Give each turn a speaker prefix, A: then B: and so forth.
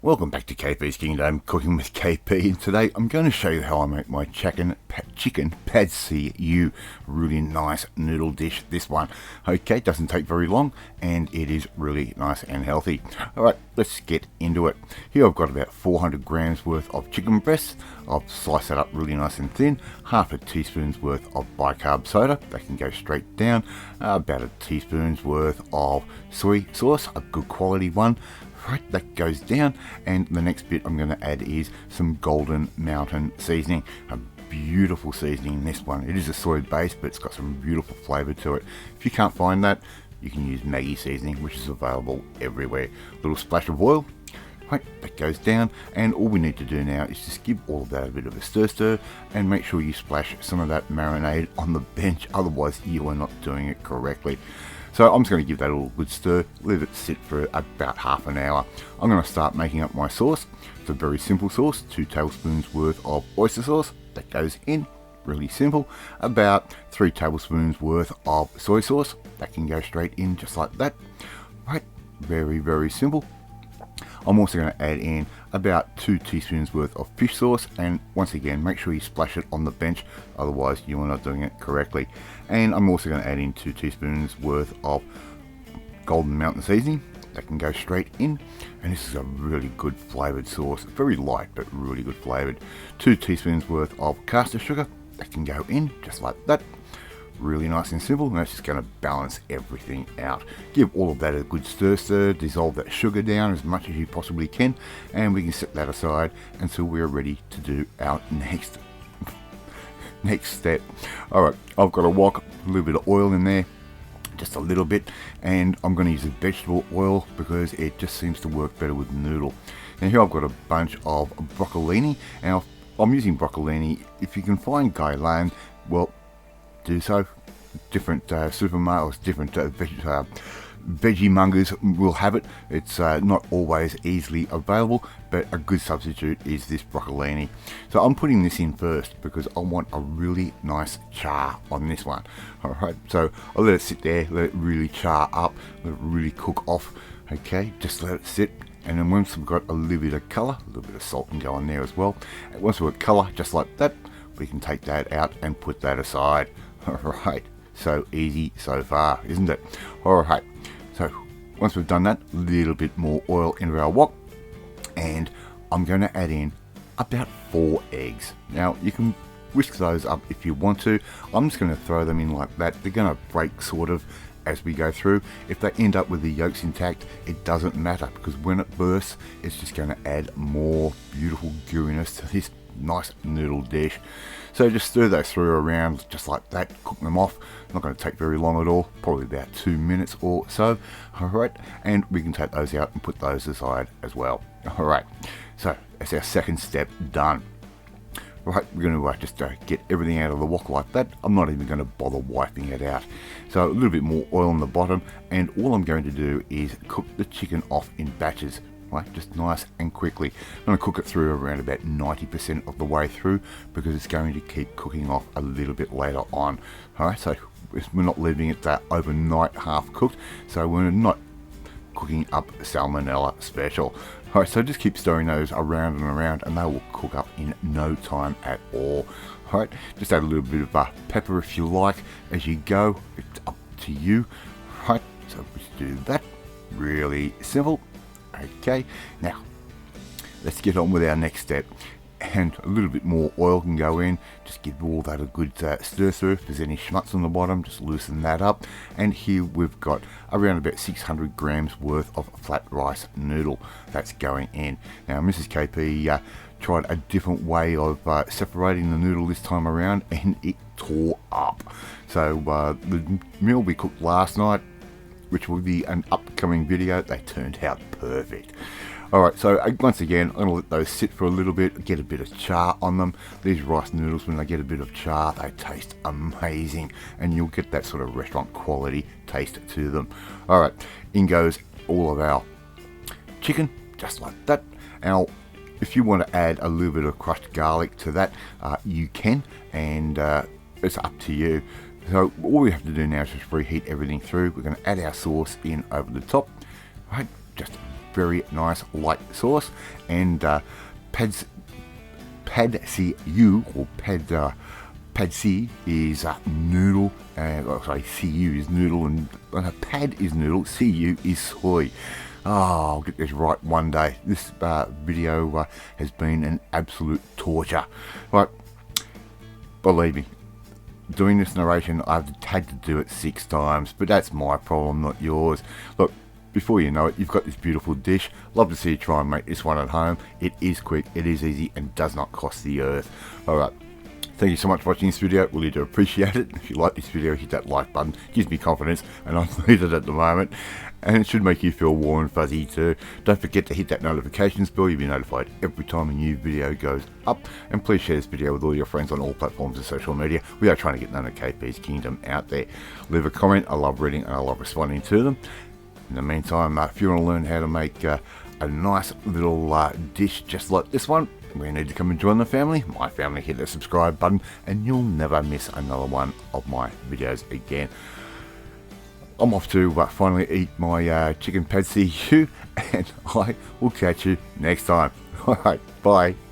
A: Welcome back to KP's Kingdom, Cooking with KP, and today I'm going to show you how I make my chicken pad see ew really nice noodle dish. This one, okay, doesn't take very long and it is really nice and healthy. Alright, let's get into it. Here I've got about 400 grams worth of chicken breasts. I've sliced that up really nice and thin. Half a teaspoon's worth of bicarb soda, that can go straight down. About a teaspoon's worth of soy sauce, a good quality one. Right, that goes down, and the next bit I'm going to add is some Golden Mountain seasoning. A beautiful seasoning in this one. It is a soy base, but it's got some beautiful flavour to it. If you can't find that, you can use Maggi seasoning, which is available everywhere. A little splash of oil. Right, that goes down, and all we need to do now is just give all of that a bit of a stir and make sure you splash some of that marinade on the bench, otherwise you are not doing it correctly. So I'm just going to give that a little good stir, leave it sit for about half an hour. I'm going to start making up my sauce. It's a very simple sauce, 2 tablespoons worth of oyster sauce, that goes in, really simple. About 3 tablespoons worth of soy sauce, that can go straight in just like that. Right, very simple. I'm also going to add in about 2 teaspoons worth of fish sauce, and once again make sure you splash it on the bench, otherwise you are not doing it correctly. And I'm also going to add in 2 teaspoons worth of Golden Mountain seasoning, that can go straight in, and this is a really good flavoured sauce, very light but really good flavoured. 2 teaspoons worth of caster sugar, that can go in just like that. Really nice and simple, and that's just going to balance everything out. Give all of that a good stir, dissolve that sugar down as much as you possibly can, and we can set that aside until we're ready to do our next step. Alright, I've got a wok, a little bit of oil in there, just a little bit, and I'm going to use a vegetable oil because it just seems to work better with noodle. Now here I've got a bunch of broccolini. Now I'm using broccolini. If you can find Guyland, well, do so. Different supermarkets, different veggie mongers will have it. It's not always easily available, but a good substitute is this broccolini. So I'm putting this in first because I want a really nice char on this one. Alright, so I'll let it sit there, let it really char up, let it really cook off. Okay, just let it sit. And then once we've got a little bit of colour, a little bit of salt can go on there as well. And once we've got colour just like that, we can take that out and put that aside. Alright, so easy so far, isn't it? Alright, so once we've done that, a little bit more oil into our wok, and I'm going to add in about 4 eggs. Now you can whisk those up if you want to. I'm just going to throw them in like that. They're going to break sort of as we go through. If they end up with the yolks intact, it doesn't matter, because when it bursts, it's just going to add more beautiful gooiness to this nice noodle dish. So just stir those through around just like that, cook them off. Not going to take very long at all, probably about 2 minutes or so. Alright, and we can take those out and put those aside as well. Alright, so that's our second step done. Right, we're going to just get everything out of the wok like that. I'm not even going to bother wiping it out. So a little bit more oil on the bottom, and all I'm going to do is cook the chicken off in batches. Right, just nice and quickly. I'm going to cook it through around about 90% of the way through, because it's going to keep cooking off a little bit later on. Alright, so we're not leaving it overnight half cooked, so we're not cooking up salmonella special. Alright, so just keep stirring those around and around, and they will cook up in no time at all. Alright, just add a little bit of pepper if you like as you go. It's up to you. Right, so just do that. Really simple. Okay, now let's get on with our next step, and a little bit more oil can go in. Just give all that a good stir through. If there's any schmutz on the bottom, just loosen that up. And here we've got around about 600 grams worth of flat rice noodle that's going in. Now Mrs. KP tried a different way of separating the noodle this time around, and it tore up. So the meal we cooked last night, which will be an upcoming video, they turned out perfect. Alright, so once again, I'm going to let those sit for a little bit, get a bit of char on them. These rice noodles, when they get a bit of char, they taste amazing, and you'll get that sort of restaurant quality taste to them. Alright, in goes all of our chicken, just like that. Now, if you want to add a little bit of crushed garlic to that, you can, and it's up to you. So all we have to do now is just reheat everything through. We're going to add our sauce in over the top, right? Just very nice light sauce, and pad see you, or pad C is noodle, sorry, CU is noodle, and pad is noodle, CU is soy. Oh, I'll get this right one day. This video has been an absolute torture. Right, believe me, doing this narration, I've had to do it 6 times, but that's my problem, not yours. Look, before you know it, you've got this beautiful dish. Love to see you try and make this one at home. It is quick, it is easy, and does not cost the earth. Alright, thank you so much for watching this video. Really do appreciate it. If you like this video, hit that like button. It gives me confidence, and I need it at the moment. And it should make you feel warm and fuzzy too. Don't forget to hit that notifications bell. You'll be notified every time a new video goes up. And please share this video with all your friends on all platforms of social media. We are trying to get known at KP's Kingdom out there. Leave a comment. I love reading and I love responding to them. In the meantime, if you want to learn how to make a nice little dish just like this one, we need to come and join the family. My family, hit the subscribe button and you'll never miss another one of my videos again. I'm off to finally eat my chicken pad see ew, and I will catch you next time. Alright, bye.